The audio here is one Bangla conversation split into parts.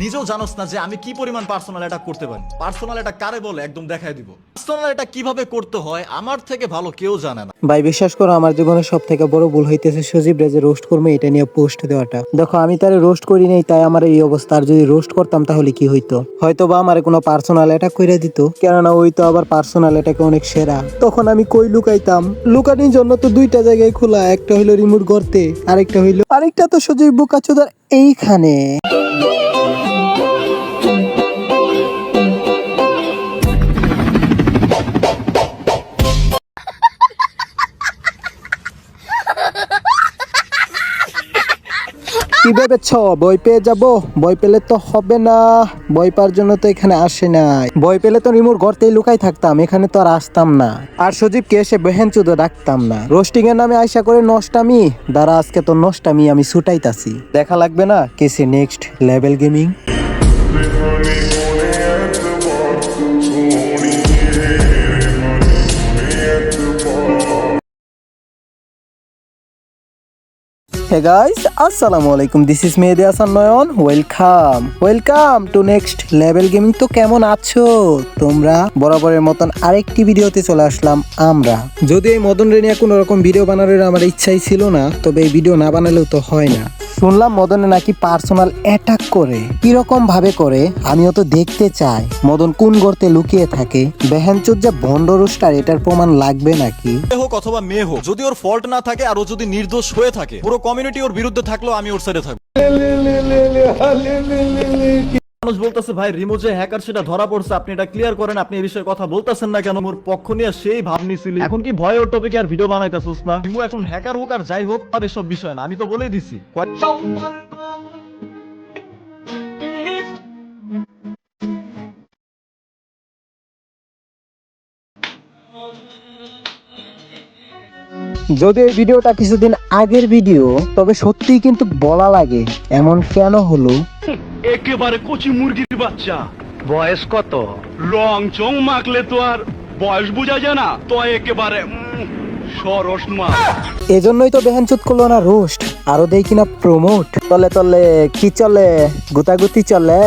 নিজেও জানোস না যে আমি কি পরিমাণ পার্সোনাল অ্যাটাক করতে পারি। পার্সোনাল অ্যাটাক কারে বলে একদম দেখাই দিব। পার্সোনাল অ্যাটাক কিভাবে করতে হয় আমার থেকে ভালো কেউ জানে না। ভাই বিশ্বাস করো, আমার জীবনের সব থেকে বড় ভুল হইতেছে সজীব রে যে রোস্ট করবো এটা নিয়ে পোস্ট দেওয়াটা। দেখো আমি তারে রোস্ট করি নাই, তাই আমার এই অবস্থা। আর যদি রোস্ট করতাম তাহলে কি হইতো, হয়তো বা আমার কোনো পার্সোনাল অ্যাটাক করে দিত, কেননা ওই তো আবার পার্সোনাল অ্যাটাকে অনেক সেরা। তখন আমি কই লুকাইতাম? লুকানোর জন্য তো দুইটা জায়গায় খোলা, একটা হইলো রিমোট গর্তে, আরেকটা তো সজীব বোকাচোদার এইখানে। কি ভেবেছ বই পেয়ে যাব? বই পেলে তো হবে না, বই পাওয়ার জন্য তো এখানে আসে নাই। বই পেলে তো রিমোট গর্তেই লুকাই থাকতাম, এখানে তো আর আসতাম না। আর সজীবকে এসে বেহেনচুদো ডাকতাম না। রোস্টিং এর নামে আইসা করে নষ্টামি। দাঁড়া, আজকে তো নষ্টামি আমি ছুটাইতাছি, দেখা লাগবে না কেসে next level gaming. Hey guys, আসসালামু আলাইকুম, this is Mehedi Hasan Nayan. Welcome to next level gaming. তো কেমন আছো তোমরা? বরাবরের মতন আরেকটি ভিডিওতে চলে আসলাম আমরা। যদি এই মদন রে নিয়ে কোনো রকম ভিডিও বানানোর আমার ইচ্ছাই ছিল না, তবে এই ভিডিও না বানালেও তো হয় না। শুনলাম মদনে নাকি পার্সোনাল অ্যাটাক করে। কিরকম ভাবে করে আমিও তো দেখতে চাই। মদন কোন গর্তে লুকিয়ে থাকে? বেহেনচোদ যে ভন্ড রোস্টার, এটার প্রমাণ লাগবে নাকি? হোক অথবা মেয়ে হোক, যদি ওর ফল্ট না থাকে আর ও যদি নির্দোষ হয়ে থাকে, পুরো কমিউনিটি ওর বিরুদ্ধে থাকলেও আমি ওর সাইডে থাকবো। মানুষ বলতেছে ভাই রিমোট যে হ্যাকার সেটা ধরা পড়ছে, আপনি এটা ক্লিয়ার করেন, আপনি এই বিষয়ে কথা বলতেছেন না কেন? মোর পক্ষ নিয়ে সেই ভাব নিছিলি, এখন কি ভয় ওর টপিকে আর ভিডিও বানাইতেছিস না? রিমো এখন হ্যাকার হোক আর যাই হোক, আর এসব বিষয় না, আমি তো বলেই দিছি। যদি এই ভিডিওটা কিছুদিন আগের ভিডিও, তবে সত্যিই কিন্তু বলা লাগে এমন কেন হলো। একেবারে কচি মুরগির বাচ্চা। বয়স কত? রং চং মাখলে তো আর বয়স বোঝা যায় না, তো একেবারে সরস মা। এজন্যই তো বেহানচুত করলো না রোস্ট, আরো দেই কিনা প্রমোট। তলে কি চলে, গুতাগুতি চলে।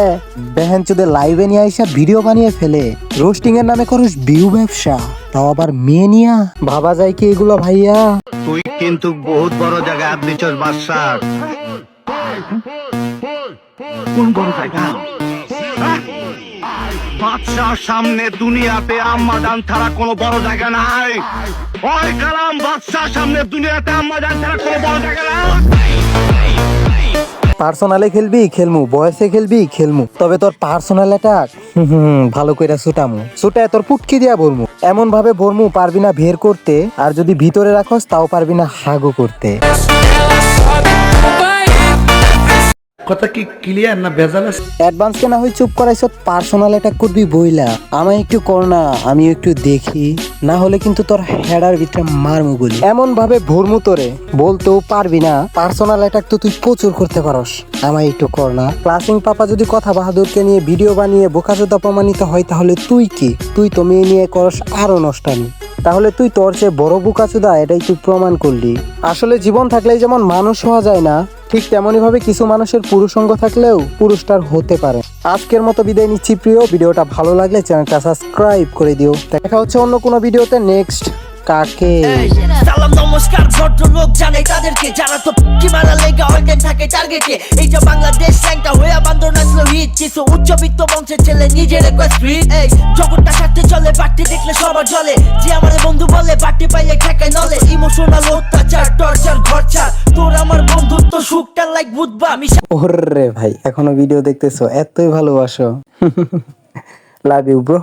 বেহানচুদের লাইভে নিয়ে আইসা ভিডিও বানিয়ে ফেলে। রোস্টিং এর নামে করস ভিউ ব্যবসা, তাও আবার মেয়ে নিয়া। ভাবা যায় কি এগুলো ভাইয়া? তুই কিন্তু বহুত বড় জায়গায় হাত দিচ্ছস বাদশা। কোন বড় জায়গা? বাদশার সামনে দুনিয়াতে আম্মাজান ছাড়া কোনো বড় জায়গা নাই। ওই কালাম, বাদশার সামনে দুনিয়াতে আম্মাজান ছাড়া কোনো বড় জায়গা নাই। পার্সোনালে খেলবি খেলমু, বয়সে খেলবি খেলমু, তবে তোর পার্সোনাল অ্যাটাক ভালো কইরা ছুটায় তোর পুটকি দিয়া ভরমু। এমন ভাবে ভরমু পারবি না বের করতে, আর যদি ভিতরে রাখস তাও পারবি না হাগু করতে। কথা কি ক্লিয়ার না ভেজাল আছে? অ্যাডভান্স কে না হয় চুপ করাইছ, পার্সোনাল অ্যাটাক করবি বইলা। আমায় একটু কর না, আমি একটু দেখি, না হলে কিন্তু তোর হেডার ভিতরে মারমু গুলি। এমন ভাবে ভরমু তোরে, বলতেও পারবি না। পার্সোনাল অ্যাটাক তো তুই প্রচুর করতে পারস, আমায় একটু কর না। ক্লাসিং পাপা যদি কথা বাহাদুরকে নিয়ে ভিডিও বানিয়ে বোকাচোদা প্রমাণিত হয়, তাহলে তুই কি? তুই তো মেয়ে নিয়ে করস আরো নষ্টামি। তাহলে তুই তোর চেয়ে বড় বোকাচোদা, এটাই তুই প্রমাণ করলি। আসলে জীবন থাকলেই যেমন মানুষ হওয়া যায় না, ঠিক তেমনই ভাবে কিছু মানুষের পুরুষঙ্গ থাকলেও পুরুষটার হতে পারে। আজকের মতো বিদায় নিচ্ছি প্রিয়। ভিডিওটা ভালো লাগলে চ্যানেলটা সাবস্ক্রাইব করে দিও। দেখা হচ্ছে অন্য কোনো ভিডিওতে। নেক্সট কাকে সালাম নমস্কার ভদ্রলোক জানাই তাদেরকে যারা তো কি মারা লেগা হইতেন থাকে টার্গেটে। এই যে বাংলাদেশ র্যাঙ্কটা হয়ে বান্দর নাচলো হিট, কিছু উচ্চবিত্ত বংশের ছেলে নিজের একটা স্ট্রিট। এই জগৎটা সাথে চলে, বাড়তি দেখলে সবার জলে। যে আমার বন্ধু বলে বাড়তি পাইলে ঠেকায় নলে। ইমোশনাল অত্যাচার, টর্চার, ঘরচার, তোর আমার বন্ধুত্ব সুখটা লাইক বুঝবা আমি। ওরে ভাই, এখনো ভিডিও দেখতেছো, এতই ভালোবাসো। Love you bro.